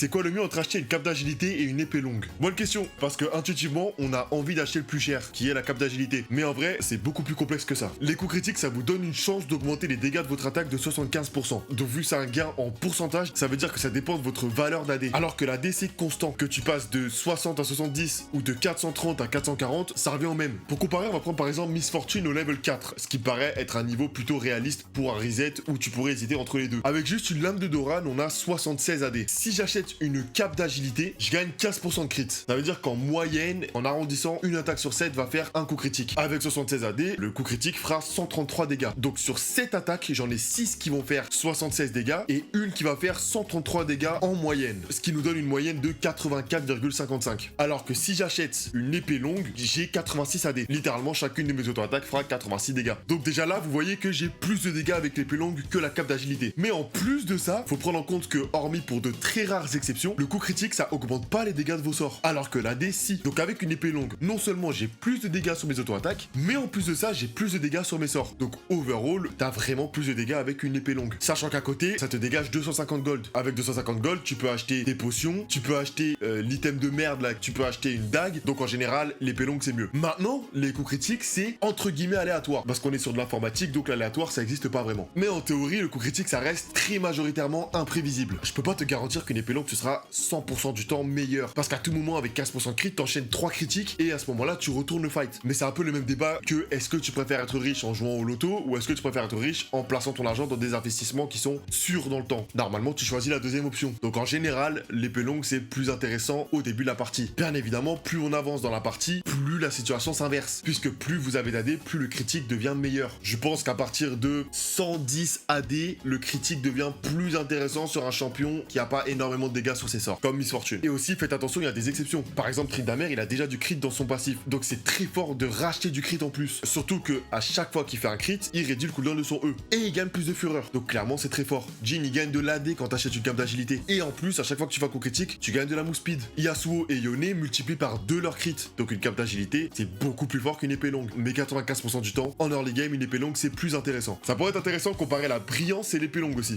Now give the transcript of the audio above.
c'est quoi le mieux entre acheter une cape d'agilité et une épée longue? Bonne question, parce que intuitivement, on a envie d'acheter le plus cher, qui est la cape d'agilité. Mais en vrai, c'est beaucoup plus complexe que ça. Les coups critiques, ça vous donne une chance d'augmenter les dégâts de votre attaque de 75%. Donc vu que c'est un gain en pourcentage, ça veut dire que ça dépend de votre valeur d'AD. Alors que l'AD c'est constant, que tu passes de 60 à 70 ou de 430 à 440, ça revient au même. Pour comparer, on va prendre par exemple Miss Fortune au level 4, ce qui paraît être un niveau plutôt réaliste pour un reset où tu pourrais hésiter entre les deux. Avec juste une lame de Doran, on a 76 AD. Si j'achète une cape d'agilité, je gagne 15% de crit. Ça veut dire qu'en moyenne, en arrondissant, une attaque sur 7 va faire un coup critique. Avec 76 AD, le coup critique fera 133 dégâts. Donc sur 7 attaques, j'en ai 6 qui vont faire 76 dégâts et une qui va faire 133 dégâts en moyenne. Ce qui nous donne une moyenne de 84,55. Alors que si j'achète une épée longue, j'ai 86 AD. Littéralement, chacune de mes auto-attaques fera 86 dégâts. Donc déjà là, vous voyez que j'ai plus de dégâts avec l'épée longue que la cape d'agilité. Mais en plus de ça, faut prendre en compte que, hormis pour de très rares exceptions, le coup critique, ça augmente pas les dégâts de vos sorts. Alors que l'AD, si. Donc avec une épée longue, non seulement j'ai plus de dégâts sur mes auto-attaques, mais en plus de ça, j'ai plus de dégâts sur mes sorts. Donc overall, t'as vraiment plus de dégâts avec une épée longue. Sachant qu'à côté, ça te dégage 250 gold. Avec 250 gold, tu peux acheter des potions, tu peux acheter l'item de merde là, tu peux acheter une dague. Donc en général, l'épée longue c'est mieux. Maintenant, les coups critiques, c'est entre guillemets aléatoire. Parce qu'on est sur de l'informatique, donc l'aléatoire ça existe pas vraiment. Mais en théorie, le coup critique ça reste très majoritairement imprévisible. Je peux pas te garantir qu'une épée longue tu seras 100% du temps meilleur. Parce qu'à tout moment, avec 15% de crit, t'enchaînes 3 critiques et à ce moment-là, tu retournes le fight. Mais c'est un peu le même débat que est-ce que tu préfères être riche en jouant au loto ou est-ce que tu préfères être riche en plaçant ton argent dans des investissements qui sont sûrs dans le temps. Normalement, tu choisis la deuxième option. Donc en général, l'épée longue c'est plus intéressant au début de la partie. Bien évidemment, plus on avance dans la partie, plus la situation s'inverse. Puisque plus vous avez d'AD, plus le critique devient meilleur. Je pense qu'à partir de 110 AD, le critique devient plus intéressant sur un champion qui a pas énormément de dégâts sur ses sorts, comme Miss Fortune. Et aussi, faites attention, il y a des exceptions. Par exemple, Tryndamere, il a déjà du crit dans son passif. Donc c'est très fort de racheter du crit en plus. Surtout que à chaque fois qu'il fait un crit, il réduit le cooldown de son E. Et il gagne plus de fureur. Donc clairement, c'est très fort. Jhin, il gagne de l'AD quand t'achètes une cape d'agilité. Et en plus, à chaque fois que tu fais un coup critique, tu gagnes de la move speed. Yasuo et Yone multiplient par 2 leur crit. Donc une cape d'agilité, c'est beaucoup plus fort qu'une épée longue. Mais 95% du temps, en early game, une épée longue, c'est plus intéressant. Ça pourrait être intéressant de comparer la brillance et l'épée longue aussi.